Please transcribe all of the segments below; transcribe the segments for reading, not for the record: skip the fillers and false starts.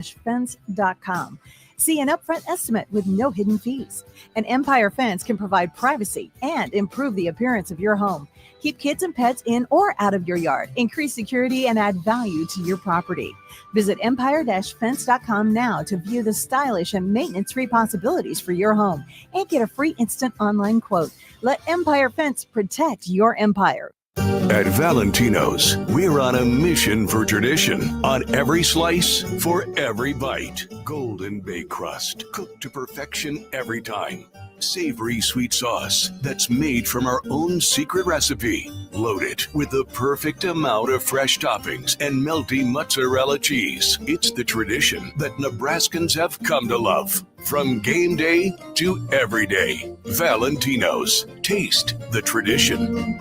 Fence.com. See an upfront estimate with no hidden fees. An Empire Fence can provide privacy and improve the appearance of your home. Keep kids and pets in or out of your yard. Increase security and add value to your property. Visit empire-fence.com now to view the stylish and maintenance-free possibilities for your home and get a free instant online quote. Let Empire Fence protect your empire. At Valentino's, we're on a mission for tradition. On every slice, for every bite. Golden baked crust, cooked to perfection every time. Savory sweet sauce that's made from our own secret recipe. Loaded with the perfect amount of fresh toppings and melty mozzarella cheese. It's the tradition that Nebraskans have come to love. From game day to every day. Valentino's. Taste the tradition.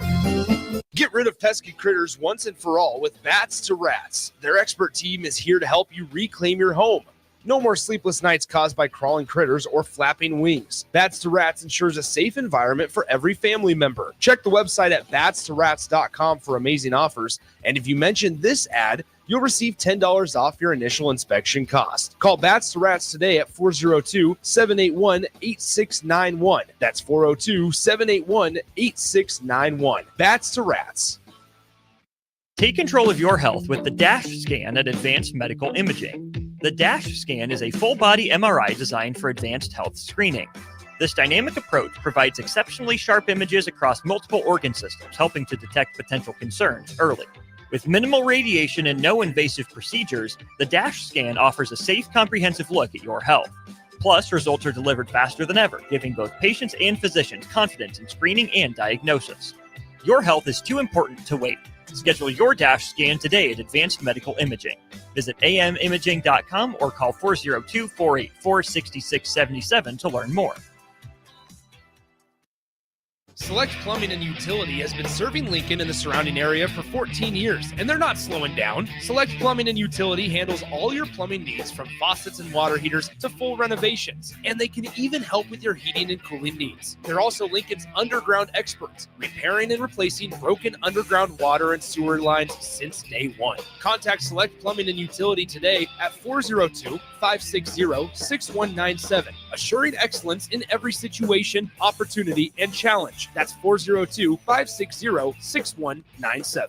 Get rid of pesky critters once and for all with Bats to Rats. Their expert team is here to help you reclaim your home. No more sleepless nights caused by crawling critters or flapping wings. Bats to Rats ensures a safe environment for every family member. Check the website at batstorats.com for amazing offers. And if you mention this ad, you'll receive $10 off your initial inspection cost. Call Bats to Rats today at 402-781-8691. That's 402-781-8691. Bats to Rats. Take control of your health with the DASH scan at Advanced Medical Imaging. The DASH scan is a full-body MRI designed for advanced health screening. This dynamic approach provides exceptionally sharp images across multiple organ systems, helping to detect potential concerns early. With minimal radiation and no invasive procedures, the DASH scan offers a safe, comprehensive look at your health. Plus, results are delivered faster than ever, giving both patients and physicians confidence in screening and diagnosis. Your health is too important to wait. Schedule your DASH scan today at Advanced Medical Imaging. Visit amimaging.com or call 402-484-6677 to learn more. Select Plumbing and Utility has been serving Lincoln and the surrounding area for 14 years, and they're not slowing down. Select Plumbing and Utility handles all your plumbing needs, from faucets and water heaters to full renovations, and they can even help with your heating and cooling needs. They're also Lincoln's underground experts, repairing and replacing broken underground water and sewer lines since day one. Contact Select Plumbing and Utility today at 402-560-6197, assuring excellence in every situation, opportunity, and challenge. That's 402-560-6197.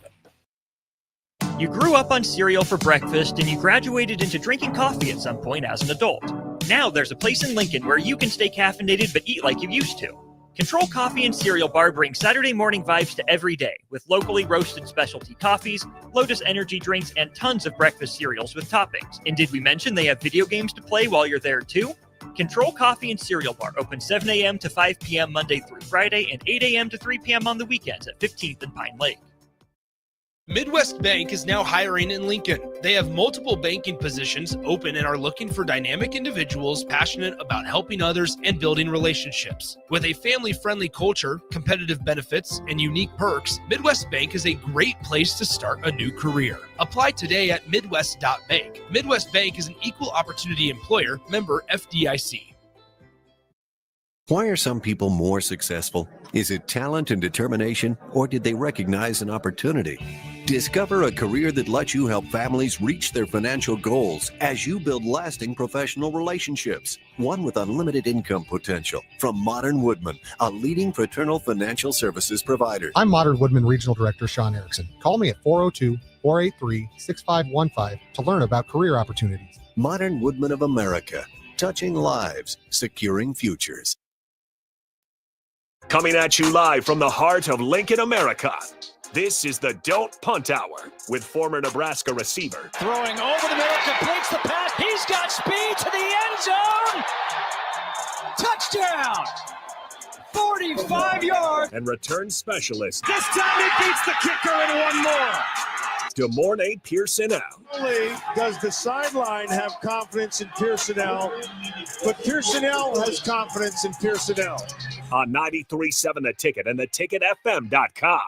You grew up on cereal for breakfast and you graduated into drinking coffee at some point as an adult. Now there's a place in Lincoln where you can stay caffeinated but eat like you used to. Control Coffee and Cereal Bar brings Saturday morning vibes to every day with locally roasted specialty coffees, Lotus energy drinks, and tons of breakfast cereals with toppings. And did we mention they have video games to play while you're there too? Control Coffee and Cereal Bar open 7 a.m. to 5 p.m. Monday through Friday and 8 a.m. to 3 p.m. on the weekends at 15th and Pine Lake. Midwest Bank is now hiring in Lincoln. They have multiple banking positions open and are looking for dynamic individuals passionate about helping others and building relationships. With a family-friendly culture, competitive benefits, and unique perks, Midwest Bank is a great place to start a new career. Apply today at midwest.bank. Midwest Bank is an equal opportunity employer, member FDIC. Why are some people more successful? Is it talent and determination, or did they recognize an opportunity? Discover a career that lets you help families reach their financial goals as you build lasting professional relationships. One with unlimited income potential. From Modern Woodman, a leading fraternal financial services provider. I'm Modern Woodman Regional Director Sean Erickson. Call me at 402-483-6515 to learn about career opportunities. Modern Woodman of America. Touching lives, securing futures. Coming at you live from the heart of Lincoln, America. This is the Don't Punt Hour with former Nebraska receiver. Throwing over the middle, completes the pass. He's got speed to the end zone. Touchdown. 45 yards. And return specialist. This time he beats the kicker and one more. DeMornay Pierson-El. Not only does the sideline have confidence in Pierson-El, but Pierson-El has confidence in Pierson-El. On 93.7 The Ticket and theticketfm.com.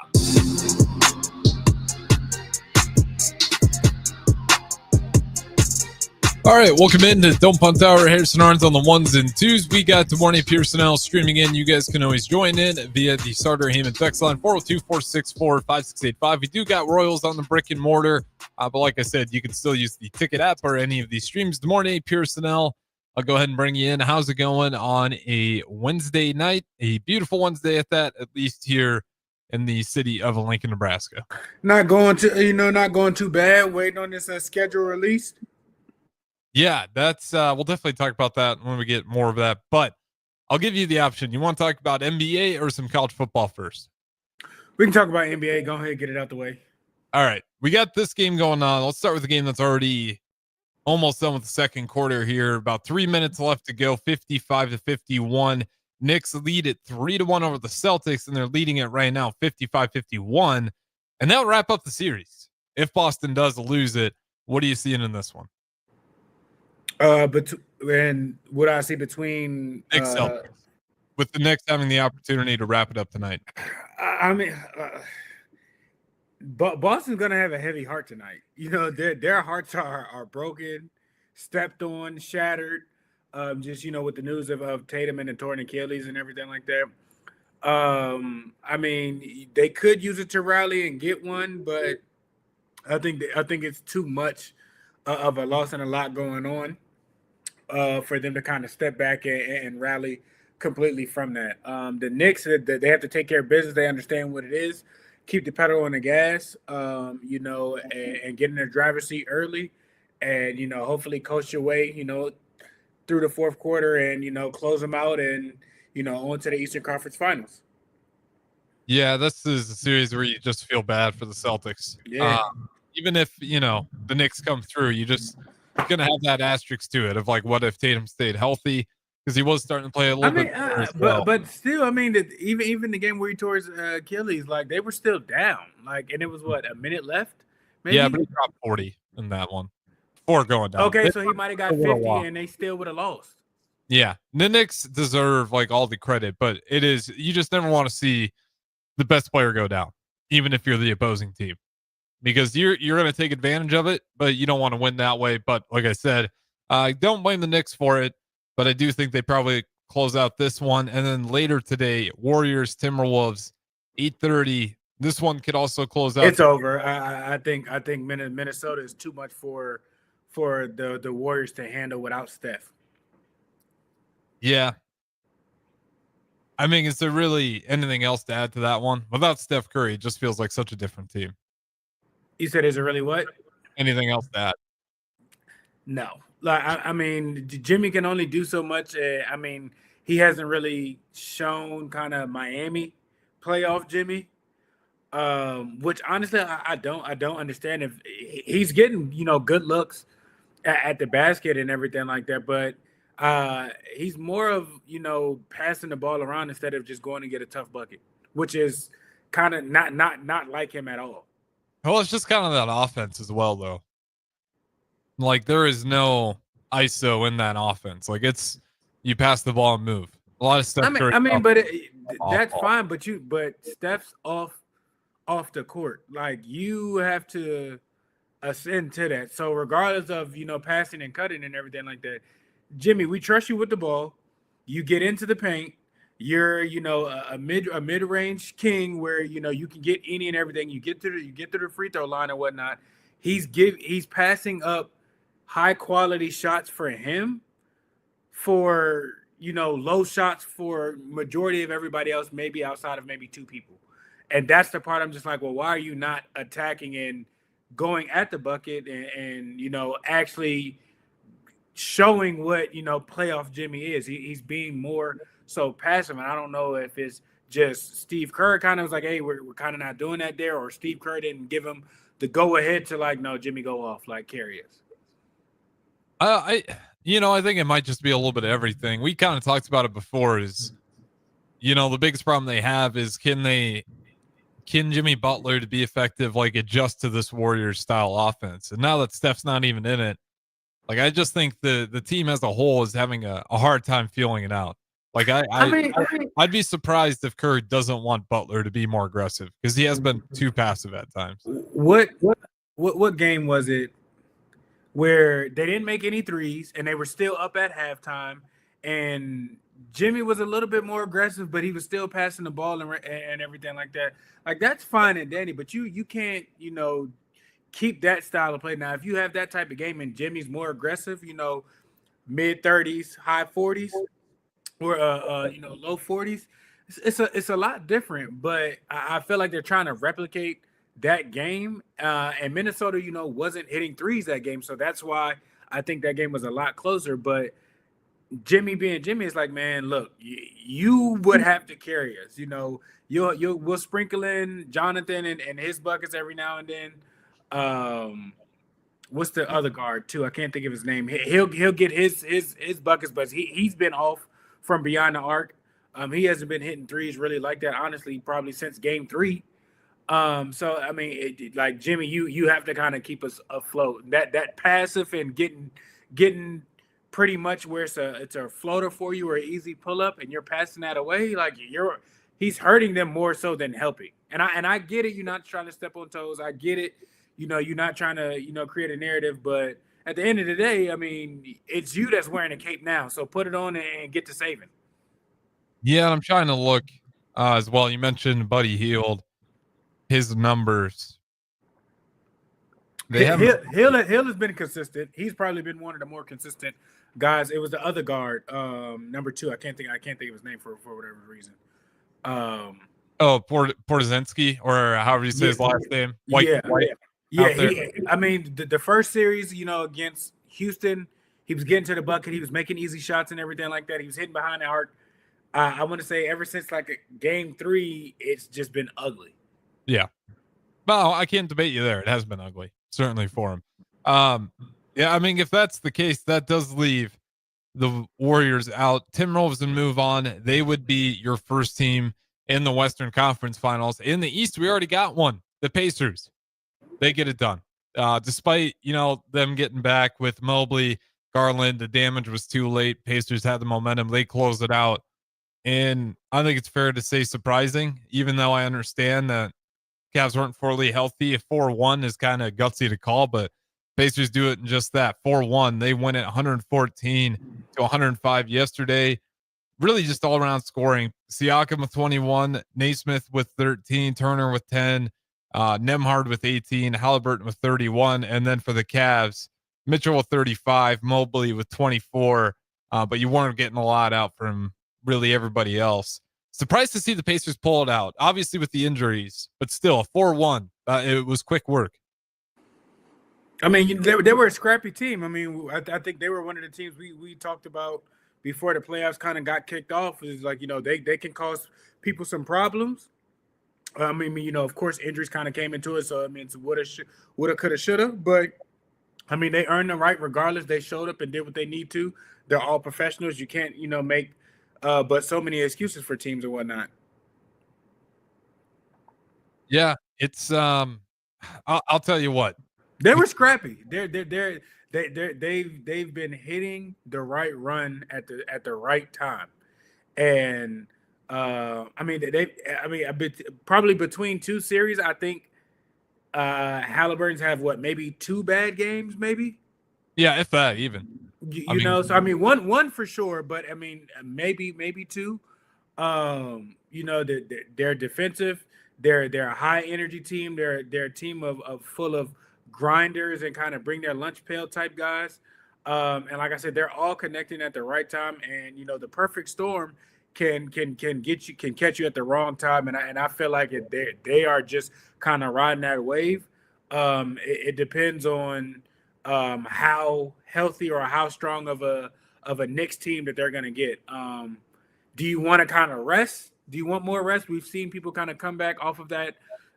All right, welcome in to Don't Punt Hour. Harrison Arns on the ones and twos. We got the morning Pierson-El streaming in. You guys can always join in via the Starter Heyman text line 402-464-5685. We do got Royals on the brick and mortar, but like I said, you can still use the Ticket app or any of these streams. Good morning, Pierson-El. I'll go ahead and bring you in. How's it going on a Wednesday night? A beautiful Wednesday at that, at least here in the city of Lincoln, Nebraska. Not going too bad. Waiting on this schedule release. Yeah, that's we'll definitely talk about that when we get more of that. But I'll give you the option. You want to talk about NBA or some college football first? We can talk about NBA. Go ahead and get it out the way. All right. We got this game going on. Let's start with the game that's already almost done with the second quarter here. About 3 minutes left to go, 55-51. Knicks lead it 3-1 over the Celtics, and they're leading it right now, 55-51. And that'll wrap up the series. If Boston does lose it, what are you seeing in this one? And what I see between Celtics, with the Knicks having the opportunity to wrap it up tonight. I mean, Boston's gonna have a heavy heart tonight. You know, their hearts are broken, stepped on, shattered. Just with the news of Tatum and the torn Achilles and everything like that. I mean, they could use it to rally and get one, but I think it's too much of a loss and a lot going on for them to kind of step back and rally completely from that. The Knicks, they have to take care of business. They understand what it is. Keep the pedal on the gas, and get in their driver's seat early, and hopefully coast your way, through the fourth quarter and close them out and on to the Eastern Conference Finals. Yeah, this is a series where you just feel bad for the Celtics. Yeah. Even if the Knicks come through, you're gonna have that asterisk to it of like, what if Tatum stayed healthy, because he was starting to play a little bit. But still, I mean, even the game where he tore his Achilles, like they were still down, like, and it was what, a minute left, maybe? Yeah, but he dropped 40 in that one before going down. Okay, so he might have got 50 and they still would have lost. Yeah, the Knicks deserve like all the credit, but you just never want to see the best player go down, even if you're the opposing team, because you're going to take advantage of it, but you don't want to win that way. But like I said, I don't blame the Knicks for it, but I do think they probably close out this one. And then later today, Warriors, Timberwolves, 8:30. This one could also close out. It's over. I think Minnesota is too much for the Warriors to handle without Steph. Yeah. I mean, is there really anything else to add to that one? Without Steph Curry, it just feels like such a different team. You said, is it really what? Anything else to add? No. Like, I mean, Jimmy can only do so much. I mean, he hasn't really shown kind of Miami playoff Jimmy, which honestly I don't understand. If he's getting good looks at the basket and everything like that, but he's more of passing the ball around instead of just going to get a tough bucket, which is kind of not like him at all. Well, it's just kind of that offense as well, though. Like, there is no ISO in that offense. Like, it's you pass the ball and move. A lot of stuff. That's fine. But Steph's off the court. Like, you have to ascend to that. So regardless of passing and cutting and everything like that, Jimmy, we trust you with the ball. You get into the paint. You're a mid-range king where you can get any and everything. You get to the free throw line and whatnot. He's passing up high quality shots for him, for low shots for majority of everybody else, maybe outside of maybe two people. And that's the part I'm just like, well, why are you not attacking and going at the bucket and actually showing what playoff Jimmy is? He's being more so passive, and I don't know if it's just Steve Kerr kind of was like, hey, we're kind of not doing that there, or Steve Kerr didn't give him the go ahead to like, no, Jimmy, go off, like carry us. I think it might just be a little bit of everything. We kind of talked about it before. Is the biggest problem they have is can Jimmy Butler, to be effective, like adjust to this Warriors style offense? And now that Steph's not even in it, like I just think the team as a whole is having a hard time feeling it out. Like I'd be surprised if Curry doesn't want Butler to be more aggressive, because he has been too passive at times. What game was it where they didn't make any threes and they were still up at halftime, and Jimmy was a little bit more aggressive, but he was still passing the ball and everything like that. Like, that's fine and dandy, but you can't, keep that style of play. Now, if you have that type of game and Jimmy's more aggressive, mid 30s, high 40s, or low 40s, it's a lot different. But I feel like they're trying to replicate that game, and Minnesota, wasn't hitting threes that game, so that's why I think that game was a lot closer. But Jimmy being Jimmy is like, man, look, you would have to carry us. We'll sprinkle in Jonathan and his buckets every now and then. What's the other guard too? I can't think of his name. He'll get his buckets, but he's been off from beyond the arc. He hasn't been hitting threes really like that, honestly, probably since game 3. So I mean, like Jimmy, you have to kind of keep us afloat. That passive and getting pretty much where it's a floater for you or an easy pull up, and you're passing that away. Like he's hurting them more so than helping. And I get it. You're not trying to step on toes. I get it. You're not trying to create a narrative, but at the end of the day, I mean, it's you that's wearing a cape now. So put it on and get to saving. Yeah, I'm trying to look as well. You mentioned Buddy Hield, his numbers. Hill has been consistent. He's probably been one of the more consistent guys. It was the other guard, number 2. I can't think of his name for whatever reason. Porzinski, or however you say his last name. White. The first series, against Houston, he was getting to the bucket. He was making easy shots and everything like that. He was hitting behind the arc. I want to say ever since game 3, it's just been ugly. Yeah. Well, I can't debate you there. It has been ugly, certainly for him. Yeah, I mean, if that's the case, that does leave the Warriors out. Timberwolves would move on. They would be your first team in the Western Conference Finals. In the East, we already got one. The Pacers. They get it done. Despite, them getting back with Mobley, Garland, the damage was too late. Pacers had the momentum. They closed it out. And I think it's fair to say surprising, even though I understand that Cavs weren't fully healthy. 4-1 is kind of gutsy to call, but Pacers do it in just that. 4-1. They win at 114 to 105 yesterday. Really just all around scoring. Siakam with 21, Naismith with 13, Turner with 10, Nembhard with 18, Halliburton with 31. And then for the Cavs, Mitchell with 35, Mobley with 24. But you weren't getting a lot out from really everybody else. Surprised to see the Pacers pull it out, obviously with the injuries, but still 4-1. It was quick work. I mean, they were a scrappy team. I mean, I think they were one of the teams we talked about before the playoffs kind of got kicked off. Is like, they can cause people some problems. I mean, of course, injuries kind of came into it. So, I mean, it's woulda, coulda, shoulda. But, I mean, they earned the right regardless. They showed up and did what they need to. They're all professionals. You can't, make but so many excuses for teams and whatnot. Yeah, it's I'll tell you what. They were scrappy. They've been hitting the right run at the right time, and probably between 2 series, I think Halliburton's have maybe 2 bad games, maybe. Yeah, if that even. So I mean, one for sure, but I mean, maybe 2. They're defensive. They're a high energy team. They're a team of full of grinders and kind of bring their lunch pail type guys. And like I said, they're all connecting at the right time. And the perfect storm can catch you at the wrong time. And I feel like they are just kind of riding that wave. It depends on how healthy or how strong of a Knicks team that they're going to get. Do you want to kind of rest? Do you want more rest? We've seen people kind of come back off of that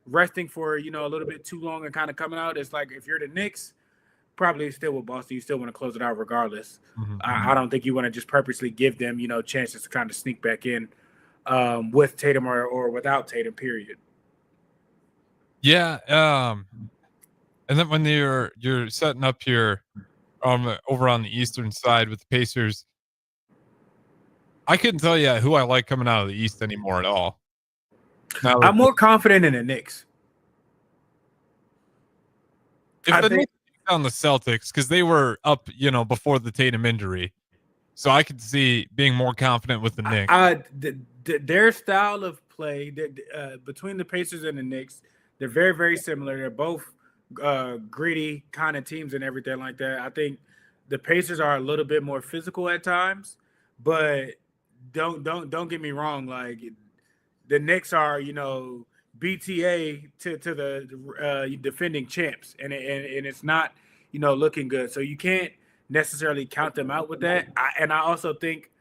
resting for, a little bit too long and kind of coming out. It's like, if you're the Knicks, probably still with Boston, you still want to close it out regardless. Mm-hmm. I don't think you want to just purposely give them, chances to kind of sneak back in with Tatum or without Tatum, period. Yeah. And then when you're setting up here over on the Eastern side with the Pacers, I couldn't tell you who I like coming out of the East anymore at all. I'm more confident in the Knicks. If the Knicks on the Celtics because they were up, before the Tatum injury. So I could see being more confident with the Knicks. Their style of play between the Pacers and the Knicks, they're very, very similar. They're both gritty kind of teams and everything like that. I think the Pacers are a little bit more physical at times, but don't get me wrong. Like the Knicks are, BTA to the defending champs, and it's not, looking good. So you can't necessarily count them out with that. I also think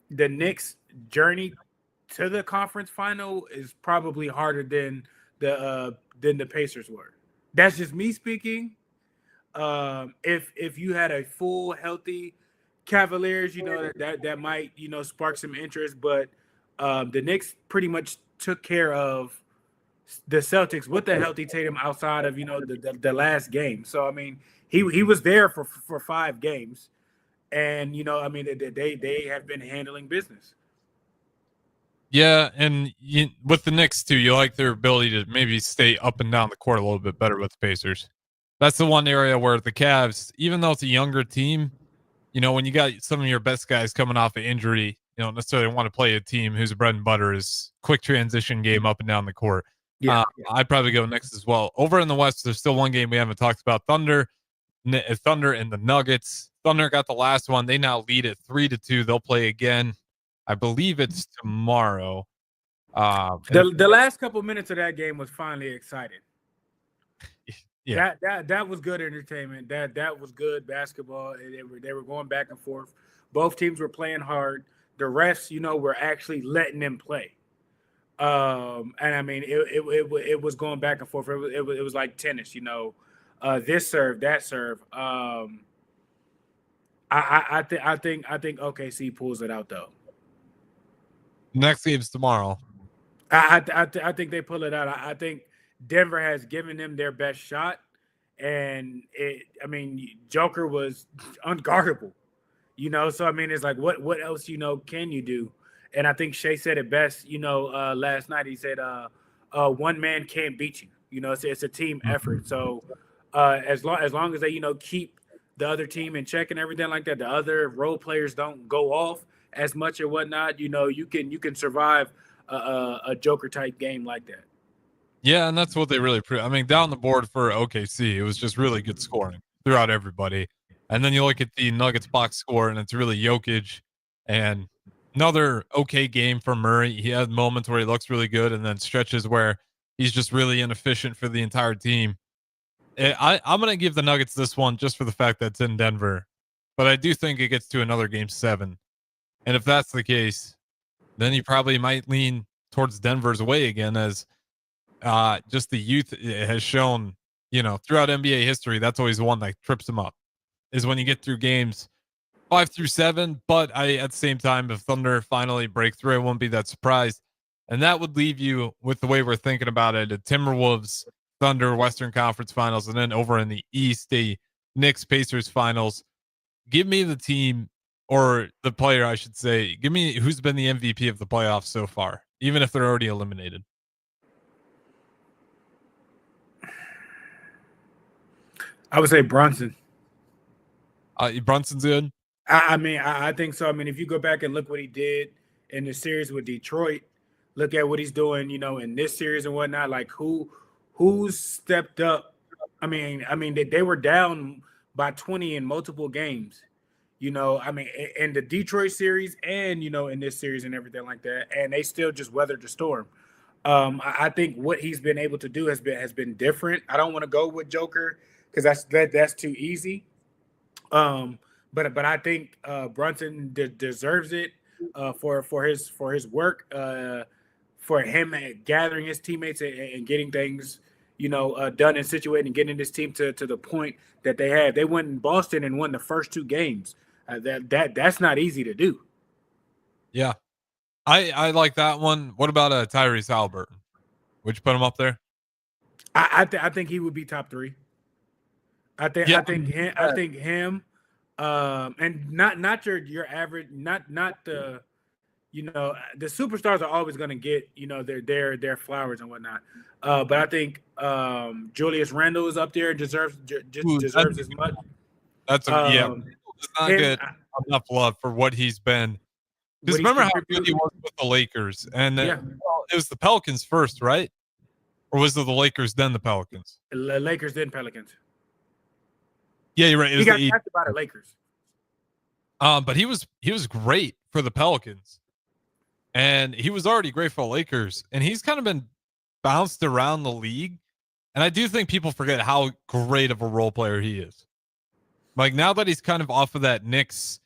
the Knicks' journey to the conference final is probably harder than the Pacers were. That's just me speaking. If you had a full healthy Cavaliers, that might spark some interest. But the Knicks pretty much took care of the Celtics with the healthy Tatum outside of the last game. So I mean, he was there for 5 games, and they have been handling business. Yeah, and with the Knicks too, you like their ability to maybe stay up and down the court a little bit better with the Pacers. That's the one area where the Cavs, even though it's a younger team, when you got some of your best guys coming off an injury, you don't necessarily want to play a team whose bread and butter is quick transition game up and down the court. Yeah, I'd probably go Knicks as well. Over in the West, there's still one game we haven't talked about: Thunder and the Nuggets. Thunder got the last one. They now lead it 3-2. They'll play again. I believe it's tomorrow. The last couple minutes of that game was finally exciting. Yeah, that was good entertainment. That was good basketball. They were going back and forth. Both teams were playing hard. The rest, were actually letting them play. And I mean, it was going back and forth. It was like tennis, this serve, that serve. I think OKC pulls it out though. Next game's tomorrow. I think they pull it out. I think Denver has given them their best shot, and Joker was unguardable, So I mean, it's like what else can you do? And I think Shea said it best, last night. He said, "One man can't beat you. It's a team effort. So as long as they keep the other team in check and everything like that, the other role players don't go off as much or whatnot. You can survive a Joker type game like that." Yeah, and that's what they really proved. I mean, down the board for OKC, it was just really good scoring throughout everybody. And then you look at the Nuggets box score, and it's really Jokic, and another okay game for Murray. He had moments where he looks really good, and then stretches where he's just really inefficient for the entire team. I'm going to give the Nuggets this one just for the fact that it's in Denver. But I do think it gets to another Game 7. And if that's the case, then you probably might lean towards Denver's way again, as just the youth has shown, throughout NBA history, that's always the one that trips them up, is when you get through games 5 through 7. But at the same time, if Thunder finally break through, I won't be that surprised. And that would leave you with the way we're thinking about it: the Timberwolves, Thunder, Western Conference Finals, and then over in the East, the Knicks, Pacers Finals. Give me the team, or the player, I should say. Give me who's been the MVP of the playoffs so far, even if they're already eliminated. I would say Brunson. Brunson's good. I think so. I mean, if you go back and look what he did in the series with Detroit, look at what he's doing, in this series and whatnot. Like who's stepped up? I mean, they were down by 20 in multiple games. In the Detroit series and in this series and everything like that, and they still just weathered the storm. I think what he's been able to do has been different. I don't want to go with Joker because that's too easy. But I think Brunson deserves it for his work, for him gathering his teammates and getting things done and situated and getting this team to the point that they had. They went in Boston and won the first 2 games. That's not easy to do. Yeah, I like that one. What about Tyrese Halliburton? Would you put him up there? I think he would be top 3. I think him, and not your average, not the the superstars are always going to get, their flowers and whatnot. But I think Julius Randle is up there, deserves as much. That's does not get enough love for what he's been. Because remember how good he was with the Lakers, and it was the Pelicans first, right? Or was it the Lakers then the Pelicans? Lakers then Pelicans. Yeah, you're right. He got drafted by the Lakers. But he was great for the Pelicans, and he was already great for the Lakers, and he's kind of been bounced around the league. And I do think people forget how great of a role player he is. Like now that he's kind of off of that Knicks,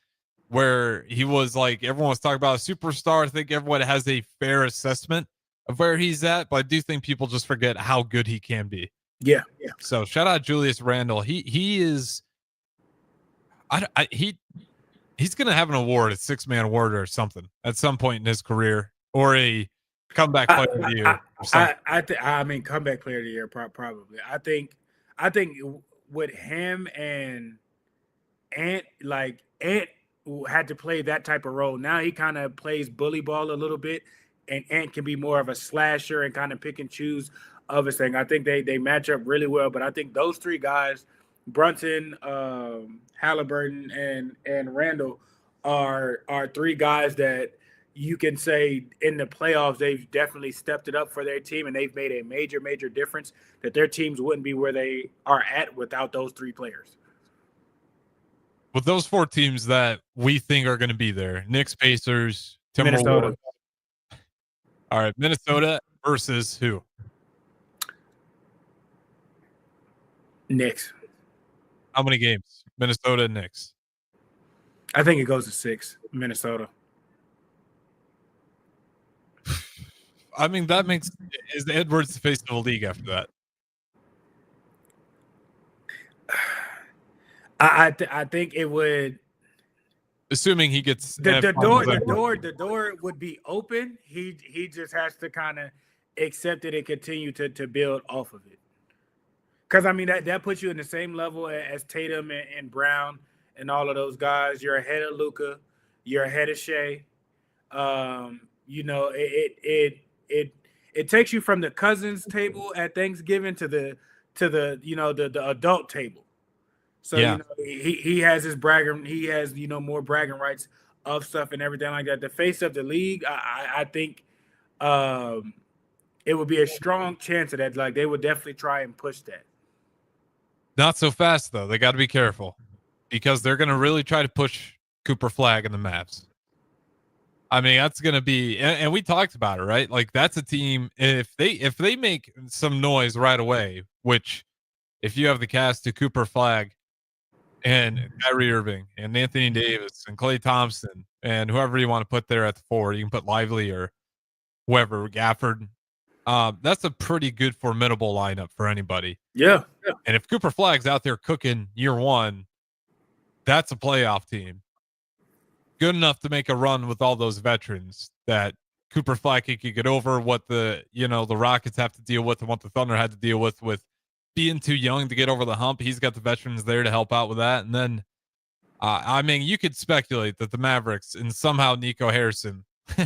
where he was like everyone was talking about a superstar, I think everyone has a fair assessment of where he's at. But I do think people just forget how good he can be. Yeah. So shout out Julius Randle. He is. He's going to have an award, a 6-man award or something at some point in his career, or a comeback player of the year. I mean, comeback player of the year, probably. I think with him and Ant had to play that type of role. Now he kind of plays bully ball a little bit, and Ant can be more of a slasher and kind of pick and choose of his thing. I think they match up really well, but I think those three guys, Brunson, Halliburton, and Randall, are three guys that you can say in the playoffs they've definitely stepped it up for their team, and they've made a major difference that their teams wouldn't be where they are at without those three players. With those four teams that we think are going to be there, Knicks, Pacers, Timberwolves. Minnesota. All right, Minnesota versus who? Knicks. How many games? Minnesota and Knicks. I think it goes to 6. Minnesota. I mean, that makes is Edwards the face of the league after that? I think it would. Assuming he gets the door would be open. He just has to kind of accept it and continue to build off of it. Because I mean that puts you in the same level as Tatum and Brown and all of those guys. You're ahead of Luka. You're ahead of Shea. It takes you from the cousins table at Thanksgiving to the adult table. So he has his bragging. He has more bragging rights of stuff and everything like that. The face of the league, I think it would be a strong chance of that. Like they would definitely try and push that. Not so fast though. They got to be careful because they're going to really try to push Cooper Flagg and the Mavs. I mean, that's going to be, and we talked about it, right? Like that's a team. If they make some noise right away, which if you have the cast to Cooper Flagg and Kyrie Irving and Anthony Davis and Klay Thompson and whoever you want to put there at the forward, you can put Lively or whoever, Gafford. That's a pretty good, formidable lineup for anybody. Yeah. And if Cooper Flagg's out there cooking year one, that's a playoff team. Good enough to make a run with all those veterans that Cooper Flagg could get over what the Rockets have to deal with and what the Thunder had to deal with being too young to get over the hump. He's got the veterans there to help out with that. And then, I mean, you could speculate that the Mavericks and somehow Nico Harrison,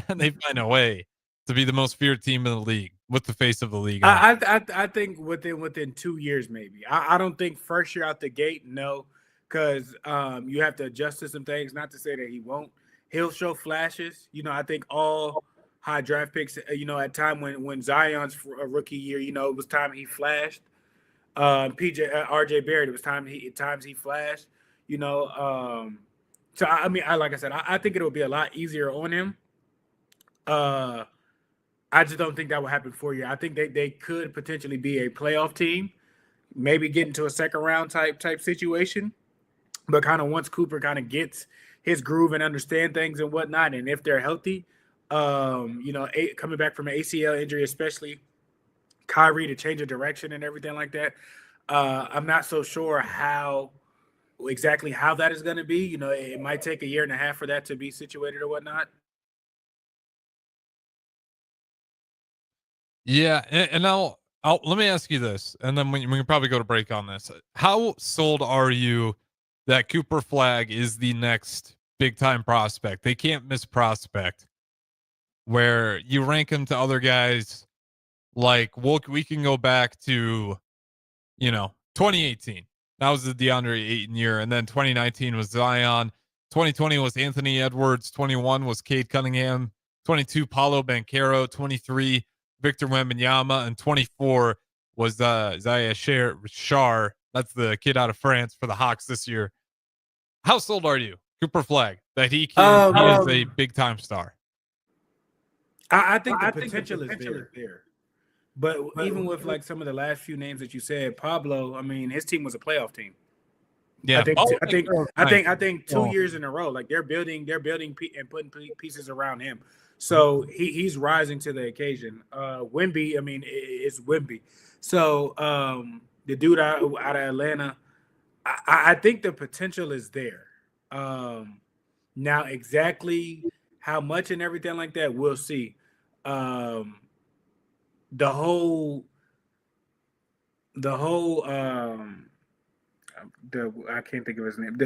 they find a way to be the most feared team in the league with the face of the league. I think within 2 years, maybe. I don't think first year out the gate, no, because you have to adjust to some things. Not to say that he won't. He'll show flashes. I think all high draft picks, at time when Zion's rookie year, it was time he flashed. RJ Barrett, it was times he flashed. So I mean, like I said, I think it'll be a lot easier on him. I just don't think that will happen for you. I think they could potentially be a playoff team, maybe get into a second round type situation. But kind of once Cooper kind of gets his groove and understand things and whatnot, and if they're healthy, coming back from an ACL injury, especially Kyrie to change of direction and everything like that, I'm not so sure exactly how that is going to be. It might take a year and a half for that to be situated or whatnot. Yeah, and now let me ask you this, and then we can probably go to break on this. How sold are you that Cooper Flagg is the next big-time prospect? They can't miss prospect where you rank him to other guys. Like we can go back to, 2018. That was the DeAndre Ayton year. And then 2019 was Zion. 2020 was Anthony Edwards. 21 was Cade Cunningham. 22, Paolo Banchero. 23, Victor Wembanyama. And 24 was Zaya Shar. That's the kid out of France for the Hawks this year. How sold are you, Cooper Flagg, that he is a big-time star? I think the potential is there. But even with like some of the last few names that you said, Pablo, I mean, his team was a playoff team. Yeah, I think 2 years in a row, like they're building and putting pieces around him. So he's rising to the occasion. Wemby, I mean, it's Wemby. So the dude out of Atlanta, I think the potential is there. Now exactly how much and everything like that, we'll see. I can't think of his name.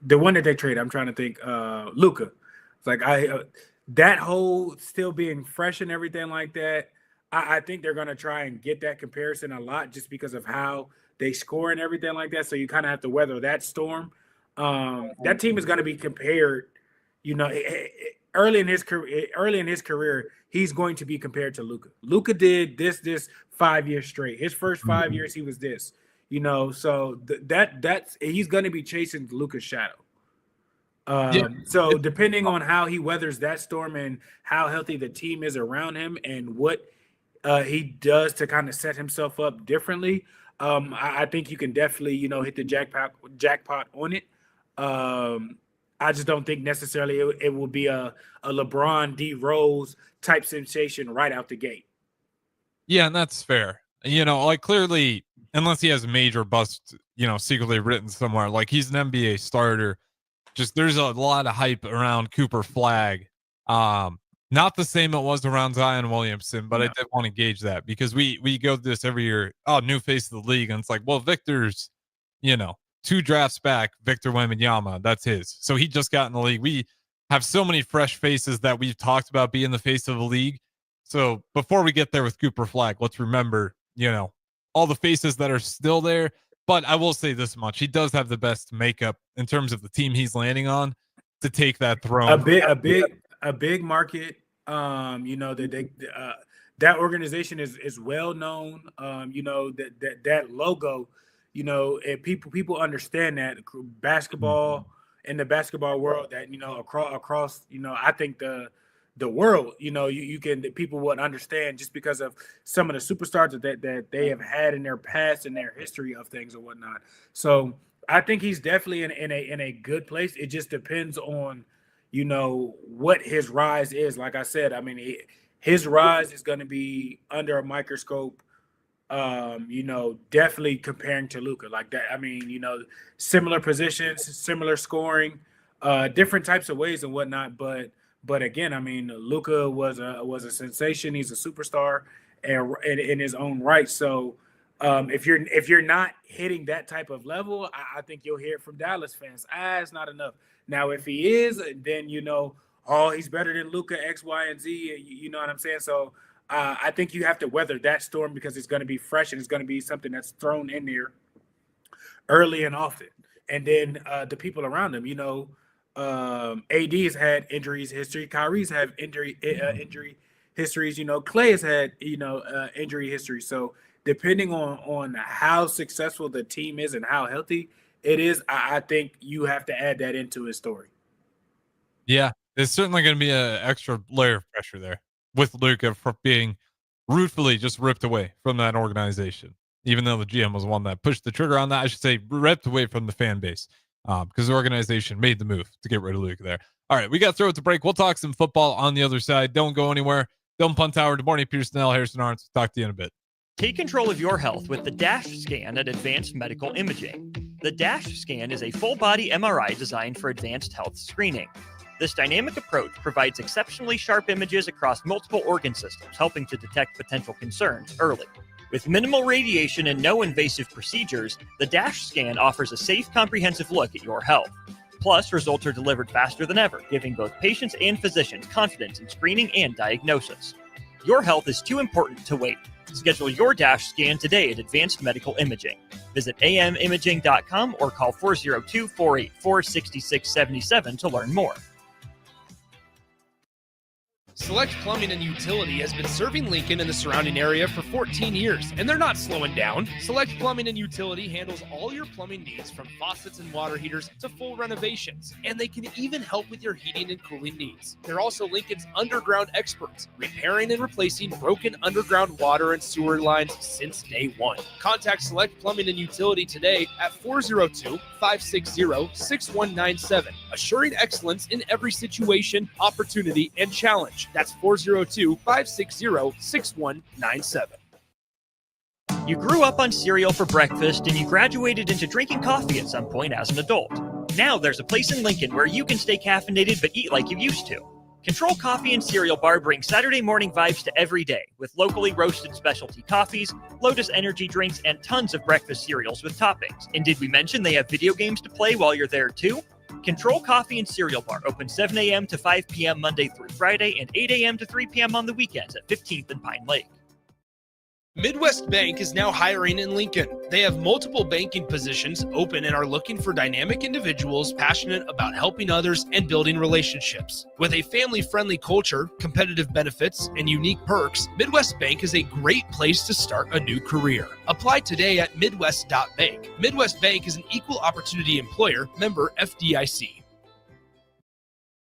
The one that they traded, I'm trying to think. Luka. It's like that whole still being fresh and everything like that. I think they're gonna try and get that comparison a lot just because of how they score and everything like that. So you kind of have to weather that storm. That team is going to be compared. Early in his career, he's going to be compared to Luka. Luka did this 5 years straight. His first 5 years, he was this. So that's he's going to be chasing Luka's shadow. So depending on how he weathers that storm and how healthy the team is around him and what he does to kind of set himself up differently, I think you can definitely hit the jackpot on it. I just don't think necessarily it will be a LeBron D Rose type sensation right out the gate. Yeah, and that's fair. Like clearly, unless he has a major bust, secretly written somewhere, like he's an NBA starter. Just there's a lot of hype around Cooper Flagg. Not the same it was around Zion Williamson, but I did want to gauge that because we go through this every year. Oh, new face of the league, and it's like, well, Victor's, 2 drafts back, Victor Wembanyama, that's his. So he just got in the league. We have so many fresh faces that we've talked about being the face of the league. So before we get there with Cooper Flagg, let's remember, all the faces that are still there. But I will say this much: he does have the best makeup in terms of the team he's landing on to take that throne. A big market. That organization is well known. That logo. And people understand that basketball in the basketball world that across I think the world people would understand just because of some of the superstars that they have had in their past and their history of things and whatnot. So I think he's definitely in a good place. It just depends on what his rise is. Like I said, I mean his rise is going to be under a microscope. Definitely comparing to Luka like that. I mean, similar positions, similar scoring, different types of ways and whatnot. But again, I mean, Luka was a sensation. He's a superstar and in his own right. So if you're not hitting that type of level, I think you'll hear it from Dallas fans. It's not enough. Now, if he is, then he's better than Luka X, Y, and Z. You know what I'm saying? So. I think you have to weather that storm because it's going to be fresh and it's going to be something that's thrown in there early and often. And then the people around him, AD has had injuries history. Kyrie's had injury histories. Clay has had injury history. So depending on how successful the team is and how healthy it is, I think you have to add that into his story. Yeah, there's certainly going to be an extra layer of pressure there with Luka for being ruefully just ripped away from that organization, even though the GM was the one that pushed the trigger on that. I should say ripped away from the fan base because the organization made the move to get rid of Luka there. All right, we got to throw it to break. We'll talk some football on the other side. Don't go anywhere. Don't Punt Tower. Good morning, Pierson-El, Harrison Arns. Talk to you in a bit. Take control of your health with the DASH scan at Advanced Medical Imaging. The DASH scan is a full-body MRI designed for advanced health screening. This dynamic approach provides exceptionally sharp images across multiple organ systems, helping to detect potential concerns early. With minimal radiation and no invasive procedures, the DASH scan offers a safe, comprehensive look at your health. Plus, results are delivered faster than ever, giving both patients and physicians confidence in screening and diagnosis. Your health is too important to wait. Schedule your DASH scan today at Advanced Medical Imaging. Visit amimaging.com or call 402-484-6677 to learn more. Select Plumbing and Utility has been serving Lincoln and the surrounding area for 14 years, and they're not slowing down. Select Plumbing and Utility handles all your plumbing needs, from faucets and water heaters to full renovations, and they can even help with your heating and cooling needs. They're also Lincoln's underground experts, repairing and replacing broken underground water and sewer lines since day one. Contact Select Plumbing and Utility today at 402-560-6197, assuring excellence in every situation, opportunity, and challenge. That's 402-560-6197. You grew up on cereal for breakfast and you graduated into drinking coffee at some point as an adult. Now there's a place in Lincoln where you can stay caffeinated but eat like you used to. Control Coffee and Cereal Bar brings Saturday morning vibes to every day with locally roasted specialty coffees, Lotus energy drinks, and tons of breakfast cereals with toppings. And did we mention they have video games to play while you're there too? Control Coffee and Cereal Bar open 7 a.m. to 5 p.m. Monday through Friday and 8 a.m. to 3 p.m. on the weekends at 15th and Pine Lake. Midwest Bank is now hiring in Lincoln. They have multiple banking positions open and are looking for dynamic individuals passionate about helping others and building relationships. With a family-friendly culture, competitive benefits, and unique perks, Midwest Bank is a great place to start a new career. Apply today at midwest.bank. Midwest Bank is an equal opportunity employer, member FDIC.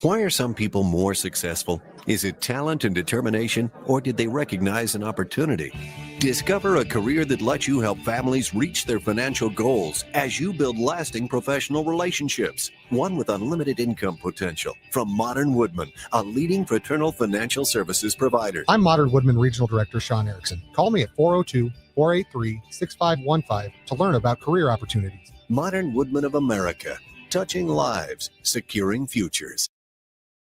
Why are some people more successful? Is it talent and determination, or did they recognize an opportunity? Discover a career that lets you help families reach their financial goals as you build lasting professional relationships. One with unlimited income potential. From Modern Woodman, a leading fraternal financial services provider. I'm Modern Woodman Regional Director Sean Erickson. Call me at 402-483-6515 to learn about career opportunities. Modern Woodman of America, touching lives, securing futures.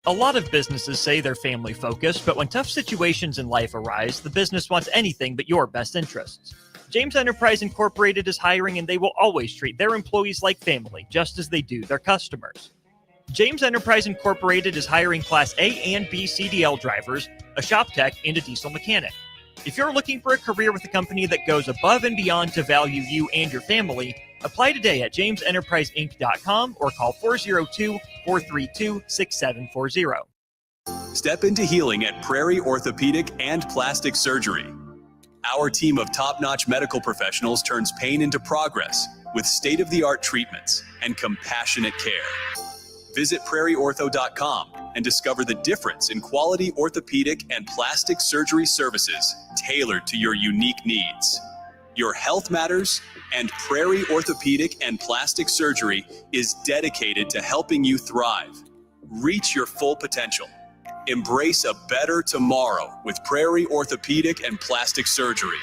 A lot of businesses say they're family focused, but when tough situations in life arise, the business wants anything but your best interests. James Enterprise Incorporated is hiring, and they will always treat their employees like family, just as they do their customers. James Enterprise Incorporated is hiring Class A and B CDL drivers, a shop tech, and a diesel mechanic. If you're looking for a career with a company that goes above and beyond to value you and your family, apply today at jamesenterpriseinc.com or call 402-432-6740. Step into healing at Prairie Orthopedic and Plastic Surgery. Our team of top-notch medical professionals turns pain into progress with state-of-the-art treatments and compassionate care. Visit prairieortho.com and discover the difference in quality orthopedic and plastic surgery services tailored to your unique needs. Your health matters, and Prairie Orthopedic and Plastic Surgery is dedicated to helping you thrive. Reach your full potential. Embrace a better tomorrow with Prairie Orthopedic and Plastic Surgery.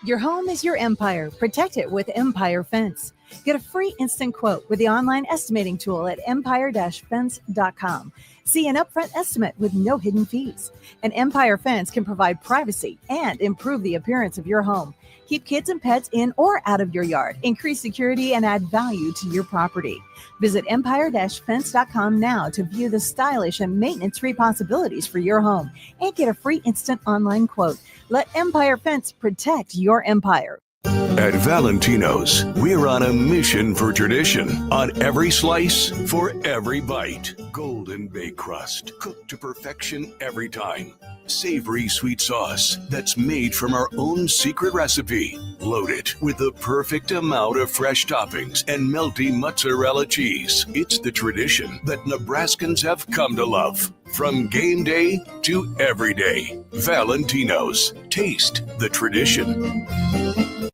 Your home is your empire. Protect it with Empire Fence. Get a free instant quote with the online estimating tool at empire-fence.com. See an upfront estimate with no hidden fees. An Empire Fence can provide privacy and improve the appearance of your home. Keep kids and pets in or out of your yard. Increase security and add value to your property. Visit empire-fence.com now to view the stylish and maintenance-free possibilities for your home and get a free instant online quote. Let Empire Fence protect your empire. At Valentino's, we're on a mission for tradition. On every slice, for every bite. Golden baked crust, cooked to perfection every time. Savory sweet sauce that's made from our own secret recipe. Loaded with the perfect amount of fresh toppings and melty mozzarella cheese. It's the tradition that Nebraskans have come to love. From game day to every day. Valentino's. Taste the tradition.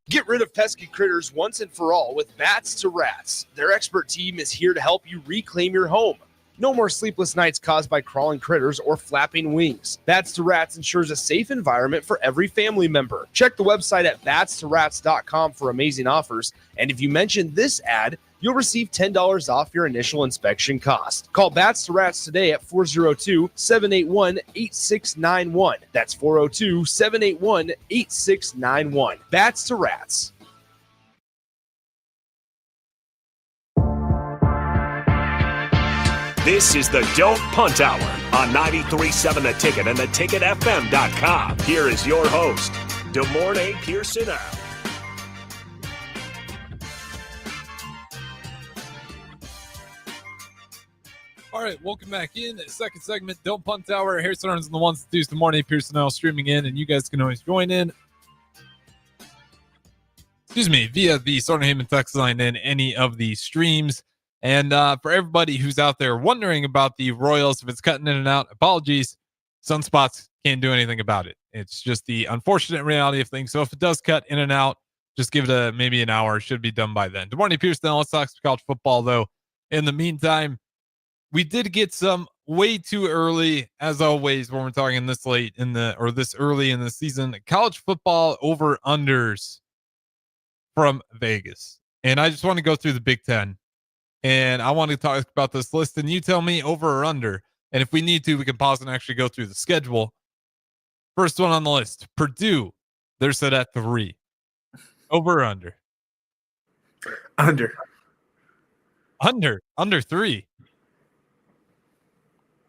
Get rid of pesky critters once and for all with Bats to Rats. Their expert team is here to help you reclaim your home. No more sleepless nights caused by crawling critters or flapping wings. Bats to Rats ensures a safe environment for every family member. Check the website at batstoRats.com for amazing offers. And if you mention this ad, you'll receive $10 off your initial inspection cost. Call Bats to Rats today at 402-781-8691. That's 402-781-8691. Bats to Rats. This is the Don't Punt Hour on 93.7 The Ticket and theticketfm.com. Here is your host, DeMornay Pierson-El. All right, welcome back in. Second segment, Don't Punt Hour. Harrison Arns on the ones and twos. DeMornay Pierson-El streaming in, and you guys can always join in. Via the Starter Heyman text line in any of the streams. And for everybody who's out there wondering about the Royals, if it's cutting in and out, apologies. Sunspots can't do anything about it. It's just the unfortunate reality of things. So if it does cut in and out, just give it maybe an hour. It should be done by then. DeMornay Pierson-El, let's talk some college football, though. In the meantime, we did get some way too early, as always, when we're talking this late this early in the season, college football over-unders from Vegas. And I just want to go through the Big Ten. And I want to talk about this list, and you tell me over or under. And if we need to, we can pause and actually go through the schedule. First one on the list, Purdue. They're set at 3. Over or under? Under. Under 3.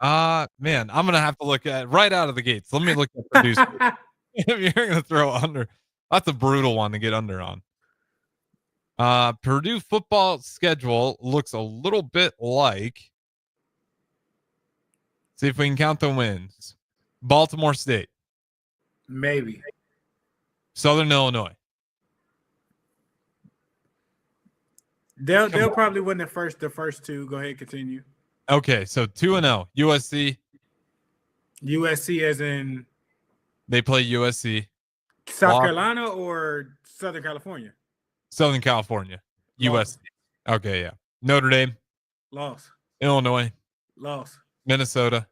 Man, I'm going to have to look at right out of the gates. Let me look at Purdue. If you're going to throw under, that's a brutal one to get under on. Purdue football schedule looks a little bit like, see if we can count the wins. Baltimore State. Maybe. Southern Illinois. They'll probably win the first 2. Go ahead, continue. Okay, so 2-0. USC. USC as in they play USC. South Carolina or Southern California? Southern California. Loss. USC. Okay, yeah. Notre Dame. Loss. Illinois. Loss. Minnesota.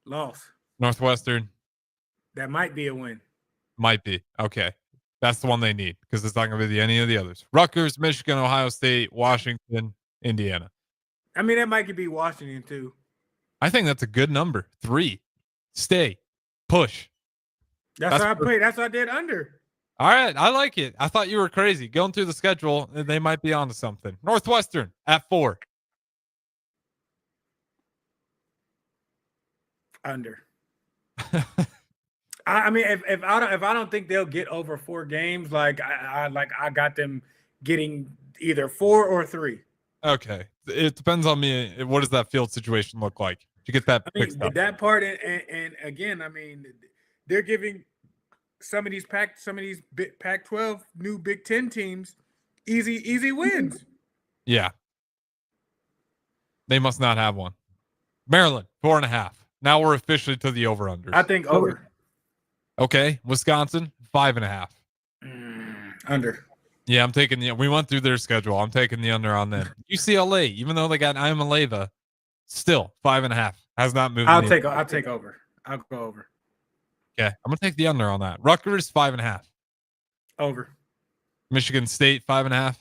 Loss. Northwestern. That might be a win. Might be. Okay. That's the one they need because it's not going to be any of the others. Rutgers, Michigan, Ohio State, Washington, Indiana. I mean, that might be Washington too. I think that's a good number. 3. Stay. Push. That's how I played. That's what I did under. All right. I like it. I thought you were crazy. Going through the schedule, they might be onto something. Northwestern at 4. Under. I mean, if I don't think they'll get over 4 games, I got them getting either 4 or 3. Okay, it depends on me. What does that field situation look like? Did you get that fixed up? That part, and again, I mean, they're giving some of these Pac-12 new Big Ten teams easy wins. Yeah, they must not have one. Maryland 4.5. Now we're officially to the over/unders. I think over. Okay, Wisconsin 5.5. Under. Yeah, I'm taking we went through their schedule. I'm taking the under on them. UCLA, even though they got Imaleva, still 5.5. Has not moved. I'll take over. I'll go over. Okay, I'm gonna take the under on that. Rutgers 5.5. Over. Michigan State 5.5.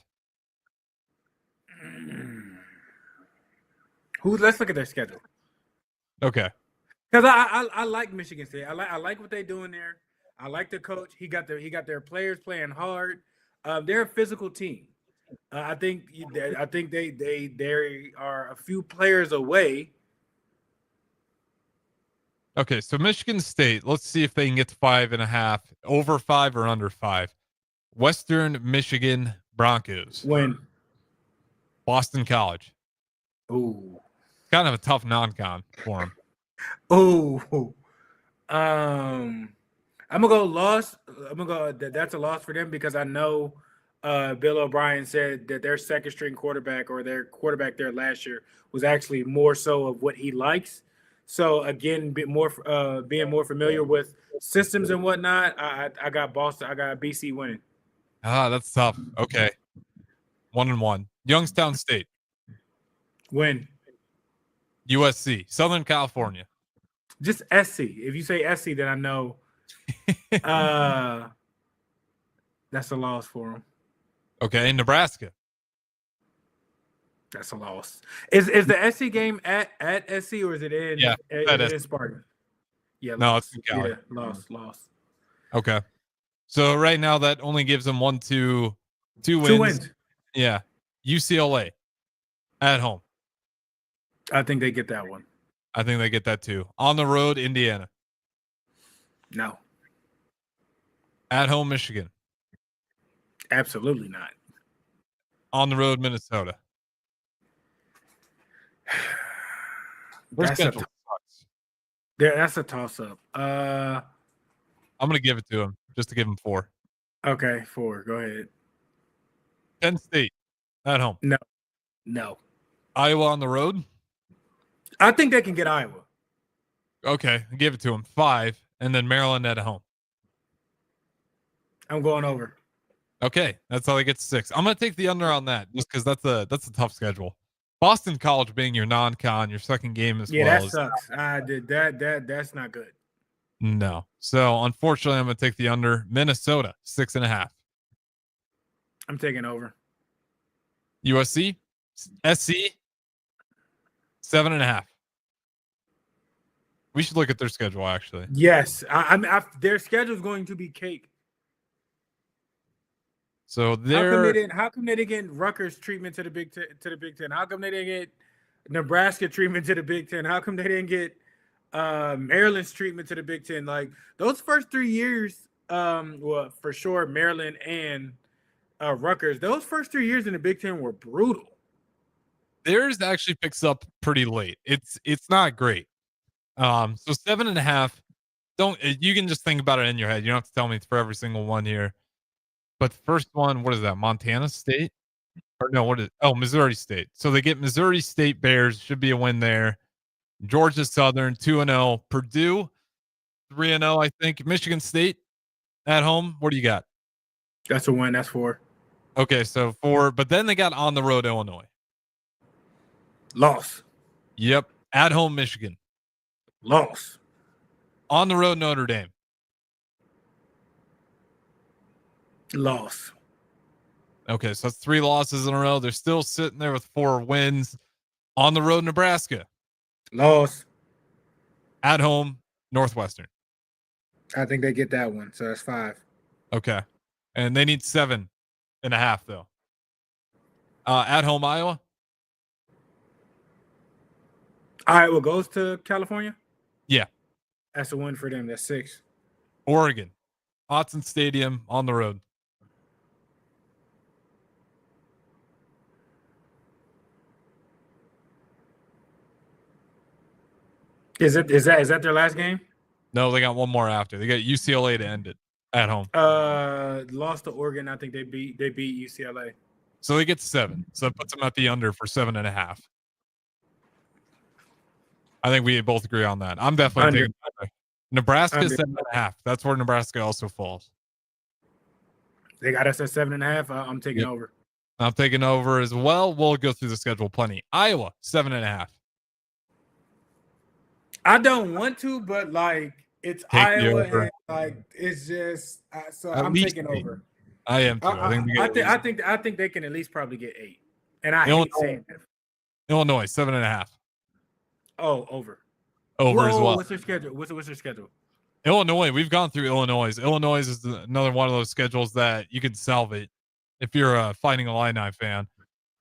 Let's look at their schedule. Okay. Because I like Michigan State. I like what they're doing there. I like the coach. He got their players playing hard. They're a physical team. I think they are a few players away. Okay, so Michigan State. Let's see if they can get to 5.5, over 5 or under 5. Western Michigan Broncos. Win. Boston College. Ooh. Kind of a tough non-con for them. Oh, I'm gonna go loss. I'm gonna go. That's a loss for them because I know Bill O'Brien said that their second string quarterback or their quarterback there last year was actually more so of what he likes. So again, being more familiar with systems and whatnot, I got Boston. I got BC winning. That's tough. Okay, 1-1. Youngstown State. Win. USC. Southern California. Just SC. If you say SC, then I know that's a loss for them. Okay, Nebraska. That's a loss. Is the SC game at SC or is it in? Yeah, in Spartan? Yeah, no, loss. it's in Cali. Yeah, loss. Okay, so right now that only gives them 2 wins. 2 wins. Yeah, UCLA at home. I think they get that one. I think they get that too. On the road, Indiana. No. At home, Michigan. Absolutely not. On the road, Minnesota. That's a toss-up. I'm going to give it to him just to give him 4. Okay, 4. Go ahead. Penn State at home. No. Iowa on the road. I think they can get Iowa. Okay, give it to him. 5, and then Maryland at home. I'm going over. Okay, that's how they get 6. I'm going to take the under on that just because that's a tough schedule. Boston College being your non-con, your second game as well. Yeah, that sucks. That's not good. No. So unfortunately, I'm going to take the under. Minnesota 6.5. I'm taking over. USC, SC 7.5. We should look at their schedule actually. Yes, their schedule is going to be cake. So how come they didn't get Rutgers treatment to the Big Ten? How come they didn't get Nebraska treatment to the Big Ten? How come they didn't get Maryland's treatment to the Big Ten? Like those first 3 years, well, for sure, Maryland and Rutgers. Those first 3 years in the Big Ten were brutal. Theirs actually picks up pretty late. It's not great. So 7.5. You can just think about it in your head. You don't have to tell me it's for every single one here. But the first one, what is that? Montana State? Or no, what is it? Oh, Missouri State. So they get Missouri State Bears, should be a win there. Georgia Southern 2-0. Purdue 3-0, I think. Michigan State at home. What do you got? That's a win. That's 4. Okay, so 4. But then they got on the road Illinois. Loss. Yep. At home Michigan. Loss. On the road Notre Dame. Loss. Okay, so that's 3 losses in a row. They're still sitting there with 4 wins. On the road Nebraska. Loss. At home Northwestern. I think they get that one. So that's 5. Okay. And they need 7.5 though. At home Iowa. Iowa goes to California? Yeah. That's a win for them. That's 6. Oregon. Autzen Stadium on the road. Is that their last game? No, they got one more after. They got UCLA to end it at home. Lost to Oregon. I think they beat UCLA. So they get 7. So it puts them at the under for 7.5. I think we both agree on that. I'm definitely taking Nebraska 7.5. That's where Nebraska also falls. They got us at 7.5. I'm taking over. I'm taking over as well. We'll go through the schedule plenty. Iowa 7.5. I don't want to, but like it's Iowa, and like it's just so I'm taking over. I am too. I think they can at least probably get 8. And I hate saying that. Illinois 7.5. Oh, over. Over as well. What's their schedule? What's their schedule? Illinois. We've gone through Illinois. Illinois is another one of those schedules that you can salvage if you're a Fighting Illini fan.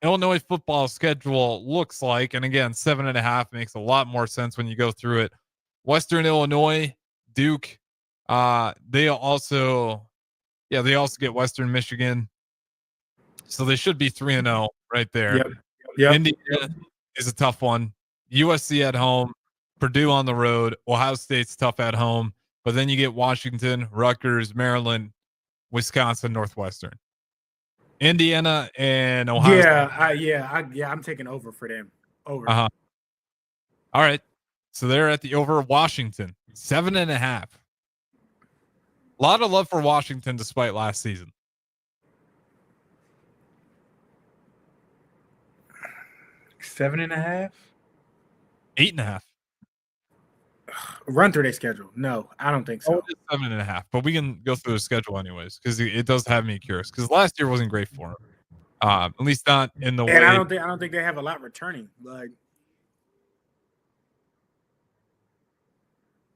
Illinois football schedule looks like, and again, 7.5 makes a lot more sense when you go through it. Western Illinois, Duke. They also get Western Michigan. So they should be 3-0 right there. Yep. Indiana is a tough one. USC at home, Purdue on the road, Ohio State's tough at home, but then you get Washington, Rutgers, Maryland, Wisconsin, Northwestern. Indiana and Ohio. I'm taking over for them. Over. All right. So they're at the over. Washington 7.5. A lot of love for Washington despite last season. 7.5. 8.5. Run through their schedule. No, I don't think so. 7.5, but we can go through the schedule anyways because it does have me curious. Because last year wasn't great for him, at least not in the way. And I don't think they have a lot returning. Like,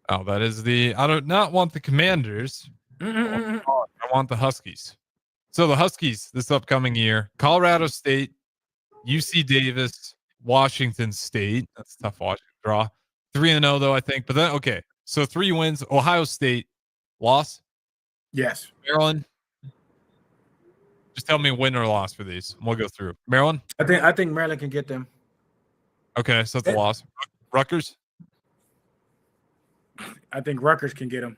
that is I do not want the Commanders. I want the Huskies. So the Huskies this upcoming year: Colorado State, UC Davis, Washington State. That's a tough Washington draw. 3-0 though, I think. But then okay, so 3 wins. Ohio State loss. Yes. Maryland. Just tell me win or loss for these. And we'll go through. Maryland. I think Maryland can get them. Okay, so that's a loss. Rutgers. I think Rutgers can get them.